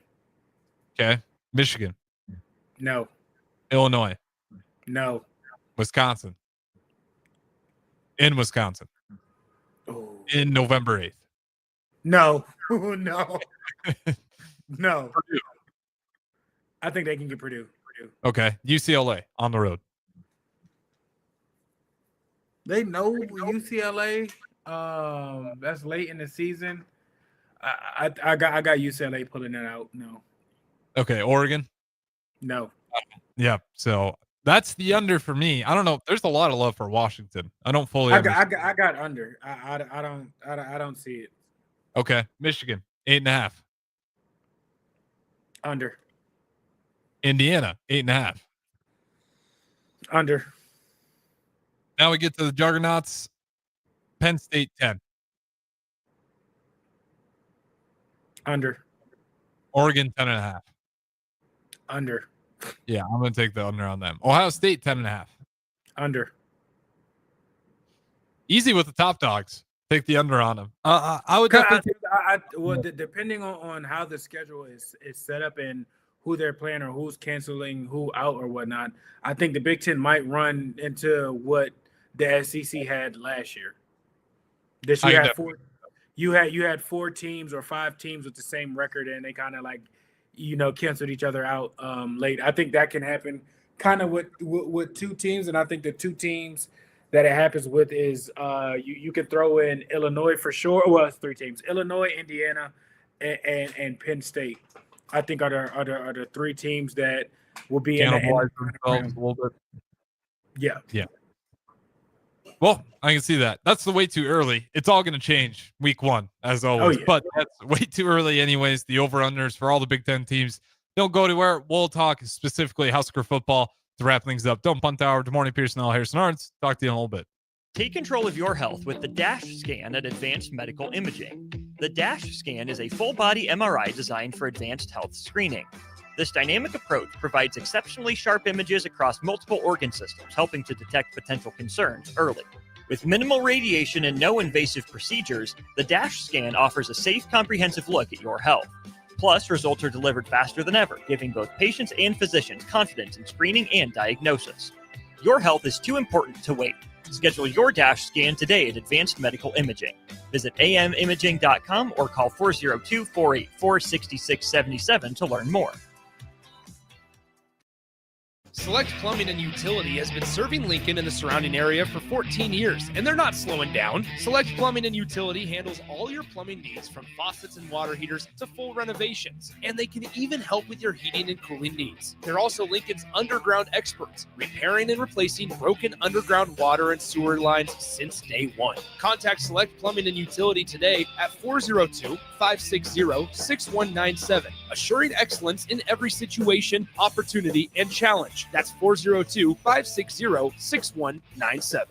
Okay. Michigan. No. Illinois. No. Wisconsin. In Wisconsin. In November 8th. No. No. No. Purdue. I think they can get Purdue. Okay. UCLA on the road. They know UCLA. That's late in the season. I got UCLA pulling that out. No. Okay. Oregon. No. Yeah. So that's the under for me. I don't know. There's a lot of love for Washington. I don't fully. I got under. I don't see it. Okay. Michigan 8.5. Under. Indiana 8.5. Under. Now we get to the juggernauts. Penn State 10. Under. Oregon 10.5. Under. Yeah, I'm going to take the under on them. Ohio State 10.5. Under. Easy with the top dogs. Take the under on them. I would definitely. Depending on how the schedule is set up and who they're playing or who's canceling who out or whatnot, I think the Big Ten might run into what the SEC had last year. This year you had 4 teams or 5 teams with the same record, and they kind of like, canceled each other out late. I think that can happen kind of with 2 teams, and I think the 2 teams that it happens with is you can throw in Illinois for sure. Well, it's 3 teams: Illinois, Indiana, and Penn State. I think are the 3 teams that will be in themselves a little bit. Yeah. Yeah. Well, I can see that. That's the way too early. It's all going to change week 1, as always. Oh, yeah. But that's way too early anyways. The over-unders for all the Big Ten teams don't go anywhere. We'll talk specifically Husker football to wrap things up. Don't Punt Hour. Good morning, Pierson-El, Harrison Arns. Talk to you in a little bit. Take control of your health with the DASH scan at Advanced Medical Imaging. The DASH scan is a full-body MRI designed for advanced health screening. This dynamic approach provides exceptionally sharp images across multiple organ systems, helping to detect potential concerns early. With minimal radiation and no invasive procedures, the DASH scan offers a safe, comprehensive look at your health. Plus, results are delivered faster than ever, giving both patients and physicians confidence in screening and diagnosis. Your health is too important to wait. Schedule your DASH scan today at Advanced Medical Imaging. Visit amimaging.com or call 402-484-6677 to learn more. Select Plumbing and Utility has been serving Lincoln and the surrounding area for 14 years, and they're not slowing down. Select Plumbing and Utility handles all your plumbing needs, from faucets and water heaters to full renovations, and they can even help with your heating and cooling needs. They're also Lincoln's underground experts, repairing and replacing broken underground water and sewer lines since day one. Contact Select Plumbing and Utility today at 402-560-6197, assuring excellence in every situation, opportunity, and challenge. That's 402-560-6197.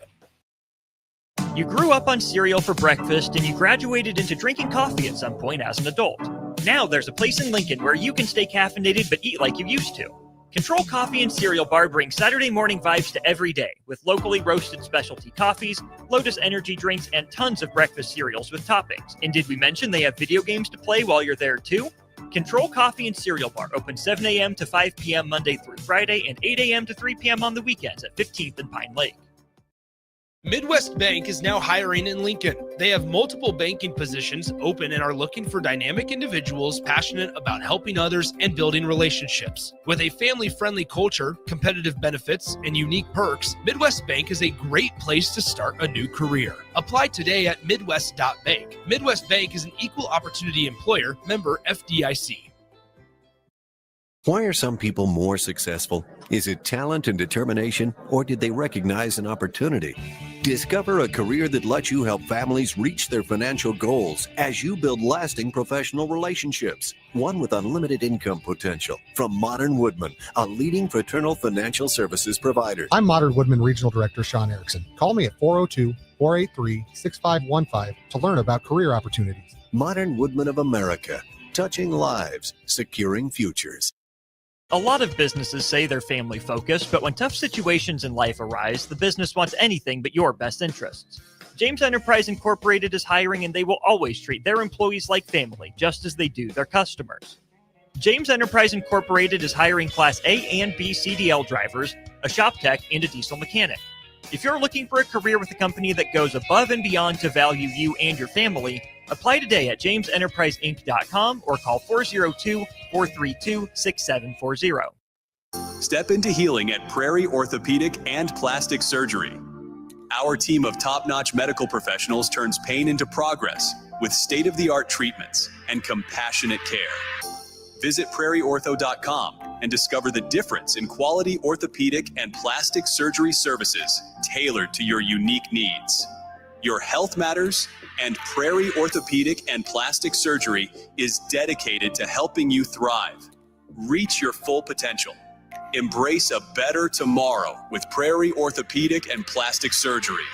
You grew up on cereal for breakfast and you graduated into drinking coffee at some point as an adult. Now there's a place in Lincoln where you can stay caffeinated but eat like you used to. Control Coffee and Cereal Bar brings Saturday morning vibes to every day with locally roasted specialty coffees, Lotus energy drinks, and tons of breakfast cereals with toppings. And did we mention they have video games to play while you're there too? Control Coffee and Cereal Bar open 7 a.m. to 5 p.m. Monday through Friday and 8 a.m. to 3 p.m. on the weekends at 15th and Pine Lake. Midwest Bank is now hiring in Lincoln. They have multiple banking positions open and are looking for dynamic individuals passionate about helping others and building relationships. With a family-friendly culture, competitive benefits, and unique perks, Midwest Bank is a great place to start a new career. Apply today at midwest.bank. Midwest Bank is an equal opportunity employer, member FDIC. Why are some people more successful? Is it talent and determination, or did they recognize an opportunity? Discover a career that lets you help families reach their financial goals as you build lasting professional relationships. One with unlimited income potential. From Modern Woodman, a leading fraternal financial services provider. I'm Modern Woodman Regional Director Sean Erickson. Call me at 483-6515 to learn about career opportunities. Modern Woodmen of America, touching lives, securing futures. A lot of businesses say they're family focused, but when tough situations in life arise, the business wants anything but your best interests. James Enterprise Incorporated is hiring, and they will always treat their employees like family, just as they do their customers. James Enterprise Incorporated is hiring Class A and B CDL drivers, a shop tech, and a diesel mechanic. If you're looking for a career with a company that goes above and beyond to value you and your family, apply today at jamesenterpriseinc.com or call 402-432-6740. Step into healing at Prairie Orthopedic and Plastic Surgery. Our team of top-notch medical professionals turns pain into progress with state-of-the-art treatments and compassionate care. Visit prairieortho.com and discover the difference in quality orthopedic and plastic surgery services tailored to your unique needs. Your health matters, and Prairie Orthopedic and Plastic Surgery is dedicated to helping you thrive. Reach your full potential. Embrace a better tomorrow with Prairie Orthopedic and Plastic Surgery.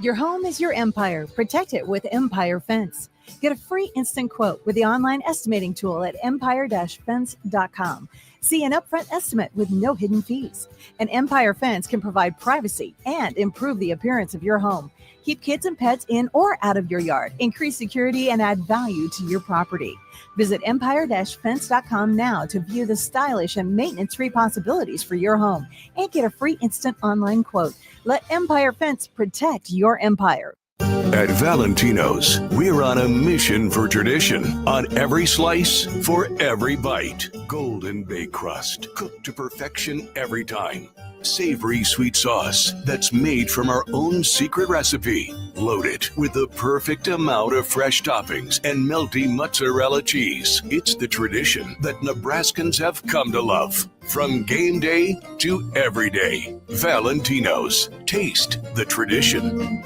Your home is your empire. Protect it with Empire Fence. Get a free instant quote with the online estimating tool at empire-fence.com. See an upfront estimate with no hidden fees. An Empire Fence can provide privacy and improve the appearance of your home. Keep kids and pets in or out of your yard. Increase security and add value to your property. Visit empire-fence.com now to view the stylish and maintenance-free possibilities for your home and get a free instant online quote. Let Empire Fence protect your empire. At Valentino's, we're on a mission for tradition. On every slice, for every bite. Golden baked crust, cooked to perfection every time. Savory sweet sauce that's made from our own secret recipe. Loaded with the perfect amount of fresh toppings and melty mozzarella cheese. It's the tradition that Nebraskans have come to love. From game day to every day. Valentino's. Taste the tradition.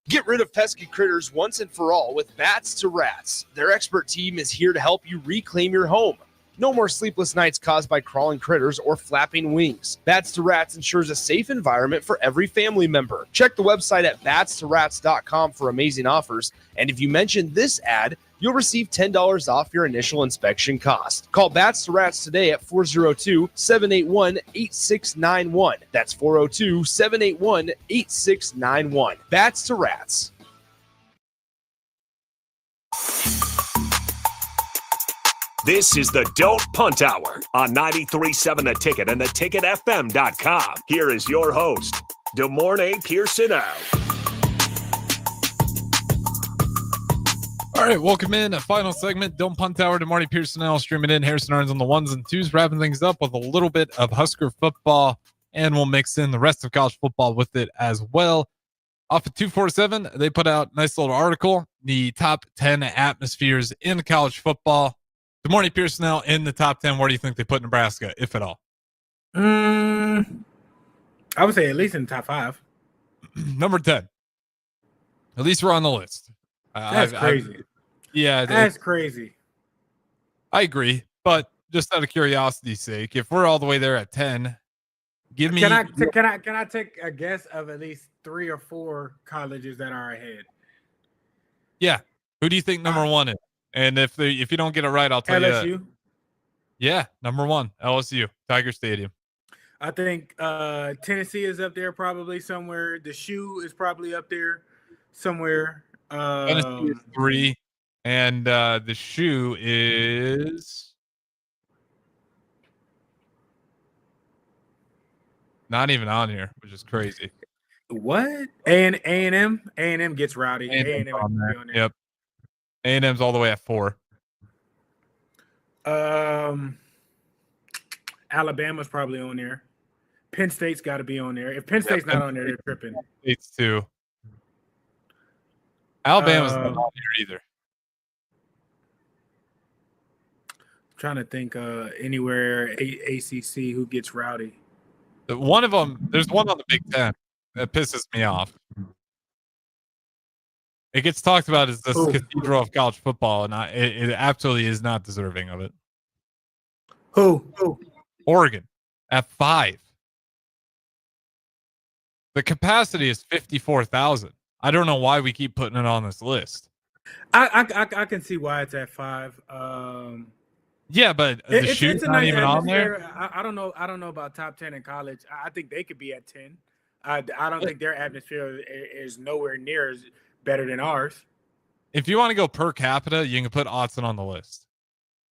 Get rid of pesky critters once and for all with Bats to Rats. Their expert team is here to help you reclaim your home. No more sleepless nights caused by crawling critters or flapping wings. Bats to Rats ensures a safe environment for every family member. Check the website at batstoRats.com for amazing offers. And if you mention this ad, you'll receive $10 off your initial inspection cost. Call Bats to Rats today at 402-781-8691. That's 402-781-8691. Bats to Rats. This is the Don't Punt Hour on 93.7 The Ticket and theticketfm.com. Here is your host, DeMornay Pierson-El. All right, welcome in. A final segment. Don't Punt Hour to Marty Pierson-El streaming in. Harrison Arns on the ones and twos, wrapping things up with a little bit of Husker football, and we'll mix in the rest of college football with it as well. Off of 247, they put out a nice little article, the top 10 atmospheres in college football. Good morning, Pierson-El. In the top 10, where do you think they put Nebraska, if at all? I would say at least in the top 5. Number 10. At least we're on the list. That's crazy. Yeah. That's crazy. I agree. But just out of curiosity's sake, if we're all the way there at 10, give me. Can I take a guess of at least 3 or 4 colleges that are ahead? Yeah. Who do you think number 1 is? And if you don't get it right, I'll tell LSU? you. Yeah, number 1, LSU, Tiger Stadium. I think Tennessee is up there probably somewhere. The Shoe is probably up there somewhere. Tennessee is 3, and the Shoe is not even on here, which is crazy. What? A&M gets rowdy. A&M on there. Yep. A&M's all the way at 4. Alabama's probably on there. Penn State's got to be on there. If Penn State's not on there, they're tripping. State's 2. Alabama's not on here either. Trying to think anywhere ACC who gets rowdy. One of them, there's one on the Big Ten that pisses me off. It gets talked about as the cathedral of college football, and it absolutely is not deserving of it. Who? Oregon at 5. The capacity is 54,000. I don't know why we keep putting it on this list. I can see why it's at 5. Yeah, but the shoot's not even on there. I don't know. I don't know about top 10 in college. I think they could be at 10. I don't think their atmosphere is nowhere near as better than ours. If you want to go per capita, you can put Autzen on the list.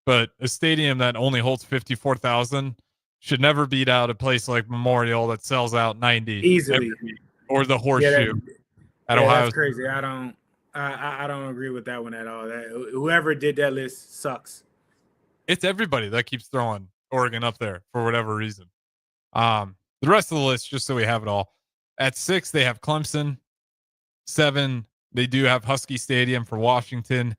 But a stadium that only holds 54,000 should never beat out a place like Memorial that sells out 90 easily, or the Horseshoe at Ohio. That's crazy. I don't agree with that one at all. Whoever did that list sucks. It's everybody that keeps throwing Oregon up there for whatever reason. The rest of the list, just so we have it all. At 6, they have Clemson. 7, they do have Husky Stadium for Washington.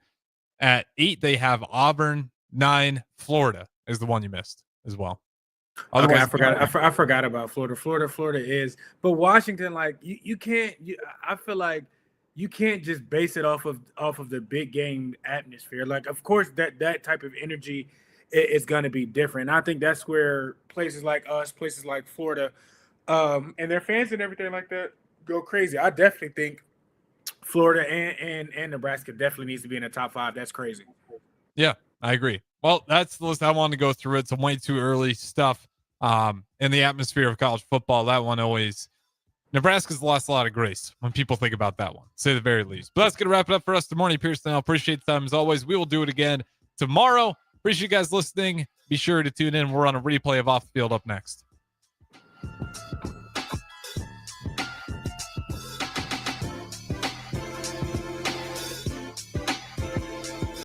At 8, they have Auburn. 9, Florida is the one you missed as well. Okay, I forgot about Florida. Florida is, but Washington, like you can't. I feel like you can't just base it off of the big game atmosphere. Like, of course, that type of energy is going to be different. And I think that's where places like us, places like Florida, and their fans and everything like that go crazy. I definitely think Florida and Nebraska definitely needs to be in the top 5. That's crazy. Yeah, I agree. Well, that's the list I wanted to go through. It's some way too early stuff in the atmosphere of college football. That one always, Nebraska's lost a lot of grace when people think about that one, say the very least. But that's going to wrap it up for us this morning. Pierson-El, appreciate the time as always. We will do it again tomorrow. Appreciate you guys listening. Be sure to tune in. We're on a replay of Off the Field up next.